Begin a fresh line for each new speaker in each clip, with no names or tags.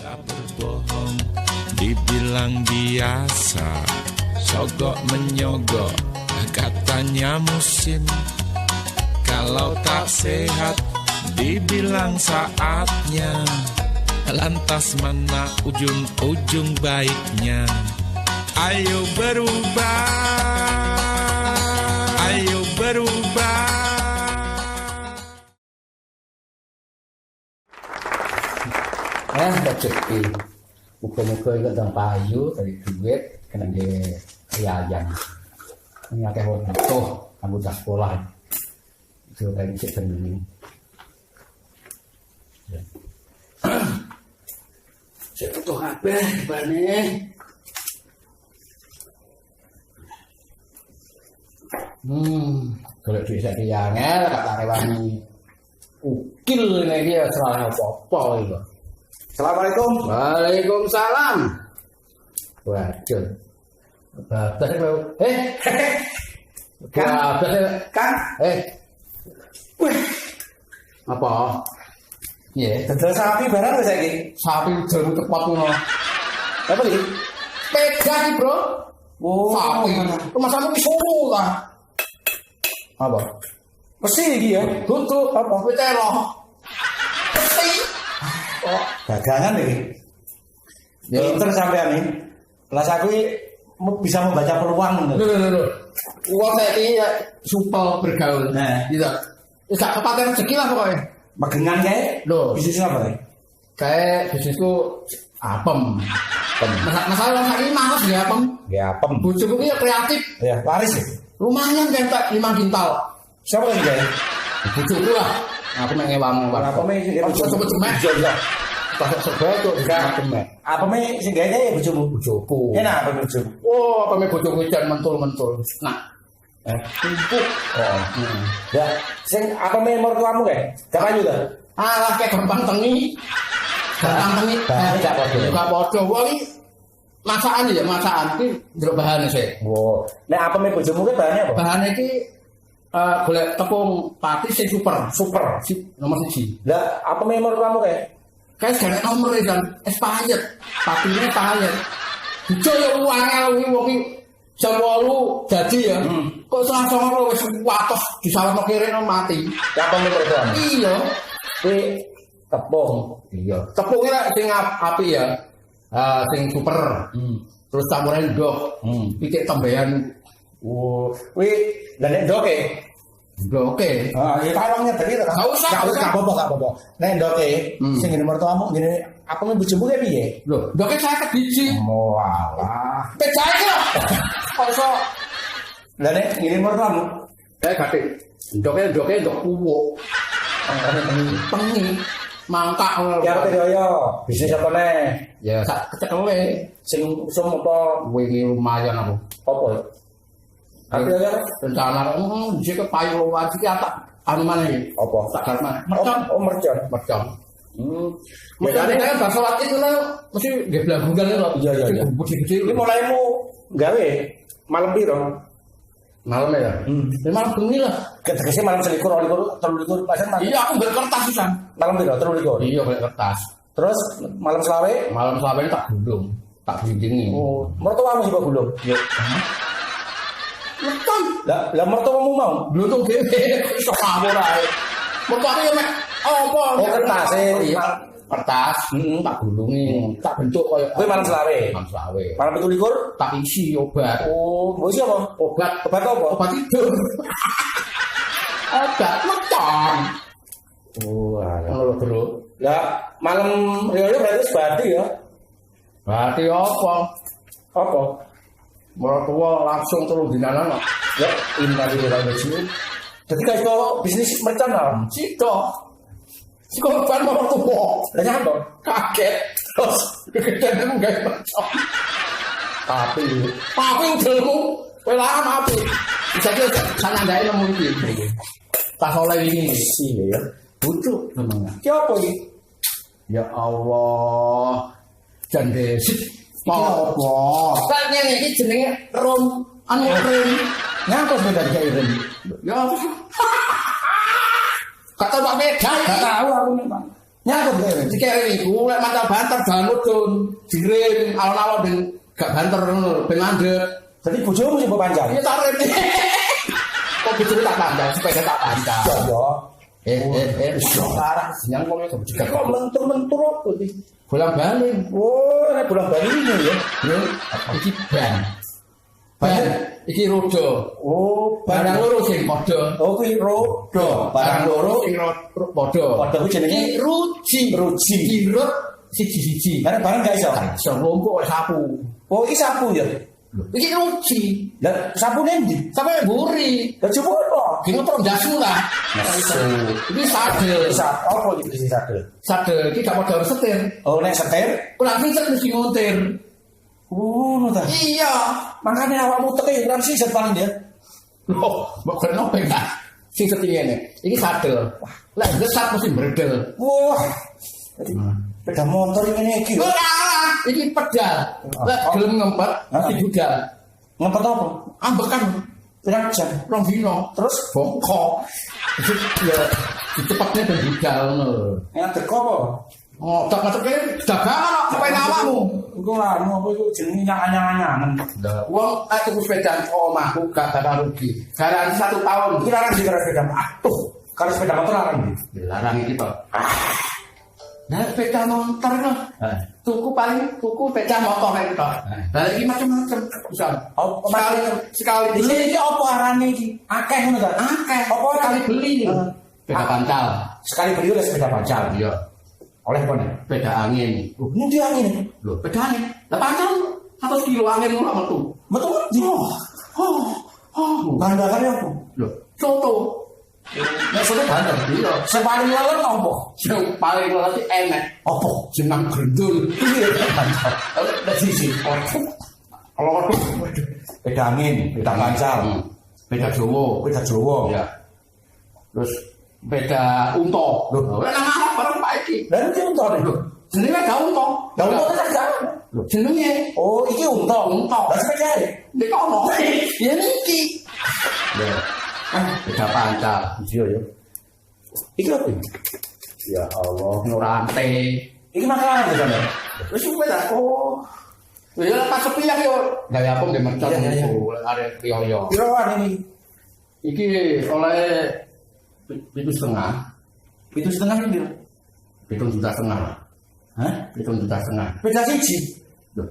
Tak berbohong, dibilang biasa, sogok menyogok, katanya musim. Kalau tak sehat, dibilang saatnya. Lantas mana ujung-ujung baiknya? Ayo berubah, ayo berubah.
Rezeki. Muka-muka juga tentang payu dari duit kena dia ayam. Ini akeh wong tuh kamu dah sekolah. Itu dari cek sendiri. Saya butuh apa bane? Kalau duit saya angel kata rewani. Ukil ini dia salah apa-apa itu.
Assalamualaikum.
Waalaikumsalam. Waduh. Batas
Kang. Wih.
Apa? Iya.
Dodol sapi barang wis saiki.
Sapi jarum tepat ngono.
Apa iki?
Pegang, Bro.
Oh,
sapi. Rumah sapi ki suruh ta. Apa?
Mesti iki ya.
Tutup apa? Petelo. Peti.
Oh, dagangan iki. Ya pinter sampean iki. Lah aku bisa membaca peluang.
Loh. Uang saya ini ya supel bergaul.
Nah,
gitu. Wis gak kepaten rezeki lah pokoknya.
Magengan kae.
Loh,
bisnis apa kae?
Kayak bisnisku apem. Masalah orang ini males ya apem.
Ya apem.
Bojoku ki ya kreatif.
Ya, laris ya.
Lumayan kan tak 5 kintal.
Siapa lagi kae?
Bojoku lah. Aku mek ngewang.
Apa me sing
bojoku cemek.
Iya.
Pasok sebab kok cemek.
Apa me sing gawe kae bojomu?
Bojoku.
Enak apa bojomu?
Oh, apa me bojoku jan mentul-mentul. Nah, tumpuk.
Oh. Ya, sing apa me mertuamu kae? Gak payu ta?
Alah kayak gampang tengi. Gampang tengi.
Gak padha.
Gak padha. Wong masakan ya, masakan iki ndelok bahane sih.
Oh. Nek apa me bojomu ki bahannya apa?
Bahane iki golek tepung pati sing super. Nomor 1.
Lah, apa me mertuamu kae?
Kayak gak nomor kan expired. Patine expired. Dijo yo uangnya wong jam 8 jadi ya. Kok langsung ora wis watos disalahno kene mati.
Apa me mertuamu?
Iya.
Kuwi tepung.
Iya. Tepungnya sing api ya. Sing super. Terus campuran ndok. Pikir tambahan.
Oh, kuwi lah nek ndoke.
Ndoke.
Ya kawangnya tadi ta.
Gak usah.
Gak apa-apa. Nek ndoke sing ngene mertuamu ngene apa me bojomu kae piye?
Lho, ndoke saya biji.
Oh, alah.
Pecahe lho. Kok iso
Lah nek ngene mertuamu
gati. Ndoke ndok puwuk. Pengi. Mangkak ngono.
ya apa yo bisnis apa nek?
Ya sak kecekele.
Sing usum apa?
Wingi lumayan aku.
Apa? Tapi ya
Rencana jek payu luwat iki tak anu maneh iki.
apa?
Tak garman. Mercon.
Oh, mercon.
Jadi kan bakso waktu itu mesti nggih blagungan lho.
Iya.
Gede-gede.
Ini mulaimu gawe malam piro?
Malam ya. Malam bengi lah.
Ketekese malam 21, 23 pasen malam.
Iya, aku ngger kertas pisan.
Malam piro? 23.
Iya, ngger kertas.
Terus malam selawe?
Malam selawe tak gulung, tak bindingi.
Oh, mertuamu juga gulung. Yo.
Meton.
Lah mertuamu mau?
Blutung dhewe iso ngawur ae. Mertuane yo mek apa?
Oh, kertas
iya. Kertas, tak gulungi, tak bentuk koyo
kuwi malam selawe.
Malam selawe.
Malam 27
Tak isi obat.
oh, mbok isi apa?
Obat
apa?
Obat tidur. Obat meton.
Oh, alah.
Ngono lho, Bro.
Lah malam riyo berarti sebati ya.
Berarti apa?
Apa?
Mertua langsung turun dinanan kok.
Ya, innalillahi wa inna ilaihi raji'un. Dadi guys kok bisnis mercon lah.
Cito. Si korban mertua.
Lah nyapa?
Kaget. Terus kegedean enggak mercon. Tapi udelmu kowe lama api. Bisa ki sanandai nemu iki. Tas oleh ini
Sih ya.
butuh namanya.
Ki apa iki?
Ya Allah. Jan desit. Apa? Kan ngene iki jenenge rum anu rim.
Ngapa beda iki rim?
Ya apa sih? Kata Pak Medan.
Gak tahu aku memang. Nyangkut kowe.
Dikere iku lek mancal banter banget don. Dirim alon-alon ben gak banter ngono, ben mandek.
Jadi bojomu sing mbok panjang.
Ya tak rene. Kok bojone tak panjang, sepeda tak panjang.
Yo.
Sekarang sinyal kok ya juga.
Kok mentur-mentur apa sih?
Bolang-balik.
Oh, nek bolang-balik ini ya.
Iki ban. Iki roda.
Oh,
Barang loro sing padha.
Oh, kuwi roda. Barang loro
sing padha.
padha kuwi jenenge
ruji.
ruji.
Dirut siji-siji.
Karena barang gak iso.
Iso rompok sapu.
Oh, iki sapu ya.
Iki ruji.
Lah sapune ndi?
Sampai mburi.
Lah coba apa?
Ki motor ndasu lah. Iki sadel.
Apa iki sing sadel?
Sadel iki gak padha setir.
Oh, nek setir.
Kurang pinter mesti ngontir.
Oh, ta.
Iya.
Makanya awakmu teke kurang siset paling dia.
Loh, mbok kena pengen. Sing setingene. Iki sadel. Lah gesat mesti bredel.
Wah. Sepeda motor ini iki.
Ora, iki pedal. Lah gelem ngempet mesti budal.
Ngempet apa?
Ambekan
Pirang jam.
rong dino.
Terus
Bongkok. Ya cepatnya ben budal ngono.
yang teko apa?
Oh, tak ngeteke dagangan kok kepen awakmu.
Iku anu apa iku jenenge nyang-anyangan.
Wong tuku sepeda omahku gak bakal rugi. Garansi 1 tahun.
Iki larang dikira sepeda. Aduh, kalau sepeda motor larang iki.
Dilarang iki to. Nah, sepeda motor no. Tuku sepeda motor nek to. Lah iki macam-macam. Bisa.
Oh,
Sekali
iki apa arane iki? Akeh ngono ta?
akeh.
Apa
Sekali beli. Sepeda pancal.
Sekali beli oleh sepeda pancal.
Iya.
Oleh kono.
Sepeda angin.
Ini angin.
Lho, sepeda angin. Lah pancal 1 kilo angin ora metu.
Metu ndi? Bandakane apa?
Lho, soto.
Nek sono bandar.
Iya.
Sing paling lelem apa?
Sing paling lelaki enek.
Apa?
Jeneng grendul.
Iya, pancal.
Lah sisi. Kalau
Sepeda angin, sepeda pancal.
Sepeda Jawa.
Sepeda Jawa.
Ya. Terus sepeda unta. Lho, ora nang arep bareng Pak iki.
Lah iki unta lho.
Jenenge gak unta.
Lah unta kan gak.
Lho, jenenge
Oh, iki unta.
Unta.
Lah sepeda.
nek ono. Ya niki. Ya. Sepeda pancal.
Iya ya. Iki apa?
Ya Allah, nurante.
Iki makanan to, Mas.
Wis sepeda kok. Ya pas sepi ya yo. Gawe apa nggih mercon
Iya, iya.
arek riyo.
Pirawan ini?
Iki oleh 7,5.
7,5 piro?
7,5.
Hah?
7,5.
Sepeda siji.
Loh.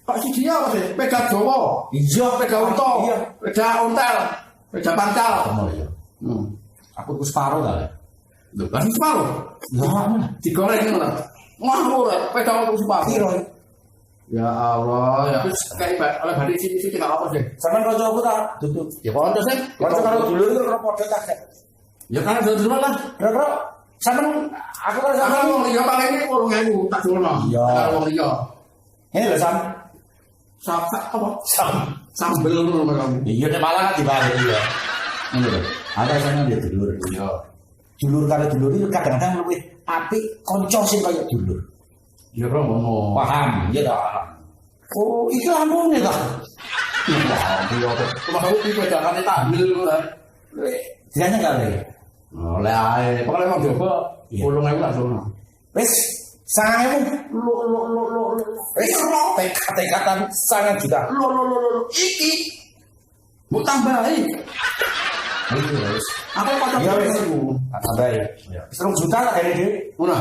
Kok siji apa sih? Sepeda Jawa.
Iya,
Sepeda unta.
Iya.
Sepeda ontel. Sepeda pancal.
Oh iya. Aku tuh separo kali.
Lho, kan separo.
Lah, mana?
Digoreng ngono. Ngawur, sepeda aku separo.
Piro?
Ya Allah, ya wis kayak oleh bari sini-sini gak apa sih.
Sampeyan kanca apa ta? Duduk.
Ya kondo sih.
Kanca karo dulur itu karo padha tak.
Ya kan dulu lah.
Kira-kira sampeyan aku karo
Sama
sampeyan.
wong liya paling ini 8.000 tak dulu.
Iya.
Karo wong liya.
Ini lho Sam.
Apa?
Sam.
Sambel ngono kamu.
Iya nek malah dibalik iya. Ngono lho. Ada sana dia dulur. Iya. Dulur karo dulur itu kadang-kadang luwih apik kanca sing kaya dulur.
Ya ngono.
Paham? Iya ta. Oh, iki lampune ta.
Wah, yo apa? Cuma aku iki jangan tampil ngono.
Dianya kali.
Oleh ae, pokoke wong Jawa 8.000 tak sono.
Wis 9.000. Lo. Wis tekatan 9 juta.
Lo. Iki. Mau tambahi.
Iya wis.
Apa kok
Iya wis.
iku?
Tak tambahi. 3 juta tak kene dhewe.
Ora.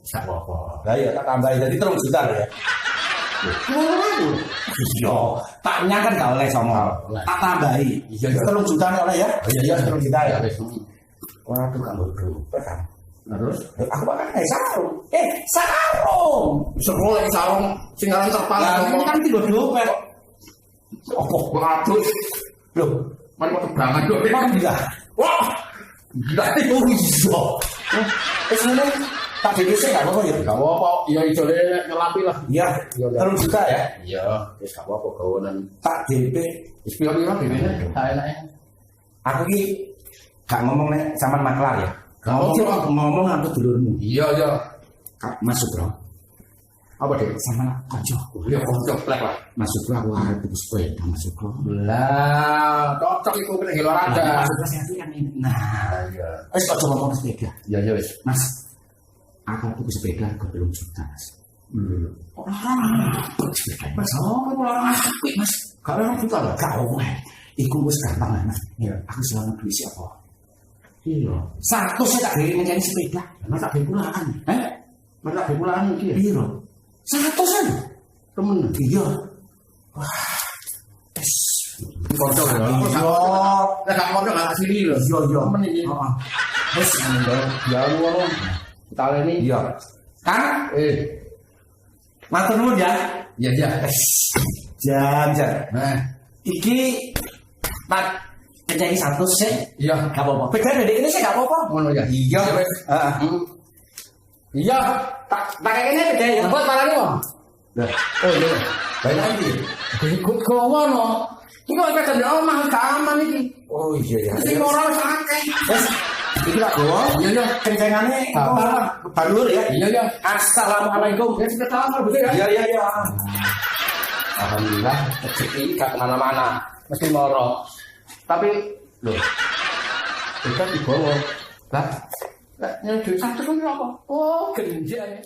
Sak apa.
Lah ya tak tambahi dadi 3 juta lho ya. Iya, taknya kan gak oleh sama. Tak tambahi.
Iya,
3 juta nek oleh ya. Iya 3 juta ya.
wis.
Waduh kan bodoh. Paham.
Terus
Aku makan sarung. Sarung.
sekolah yang sarung sing aran terpal.
Lah ini kan 3 dompet.
Apa waduh.
Loh,
Mari kok tebangan dok.
memang gila.
Wah. Gila itu iso.
Terus ngene tak DPC gak apa-apa ya?
Gak apa-apa, ya ijole ngelapi lah.
Iya,
Iya,
3 juta ya.
Iya, wis gak apa-apa gawanan.
Tak DP.
Wis piro-piro dene tak enake.
Aku ki gak ngomong nek sama maklar ya. Ngomong aku dulurmu.
Iya, iya.
Kak masuk bro.
Apa dek?
Sama kanca.
Ya kocok plek lah.
Masuk bro aku arep tuku sepeda masuk bro.
Lah, cocok iku kena hilor ada.
Masuk bro saya kan ini. Nah,
Iya.
wis kok coba ngomong sepeda.
Iya, iya wis.
Mas, Aku tuku sepeda ke 3 juta. Mas, Mas. Kalau 2 juta lah, gak oleh. Iku wis gampang lah, Mas. Aku selama duit siapa? Iya. 100 saya tak beli mencari sepeda. Mas tak beli pulaan. Mas tak beli pulaan iki. Iya. 100-an. Temen. Iya. Wah.
Kocok ya. Iya. Lah gak kocok gak asli lho.
Iya.
Temen iki. Heeh. Wis ya ngono. Kita ini.
Iya. Kan? Matur nuwun ya.
Iya.
Jan.
Nah,
Iki tak kejadi 100 sih.
iya.
Gak apa-apa. Beda dari ini sih gak apa-apa.
Ngono ya.
Iya.
Iya, tak kene beda ya. Buat parane wong.
Lah,
Oh iya.
banyak iki.
Ikut ngono. Iki kok kadang omah gak aman iki.
Oh iya.
Sing ora wis akeh.
Wes, iki lak gowo.
Iya.
Kencengane balur ya.
Iya.
Assalamualaikum.
Ya kita tahu betul ya.
Iya.
Alhamdulillah rezeki gak kemana-mana. Mesti moro. Tapi loh. Kita dibawa. Lah, nek duit 100 kan apa? Oh, genjane.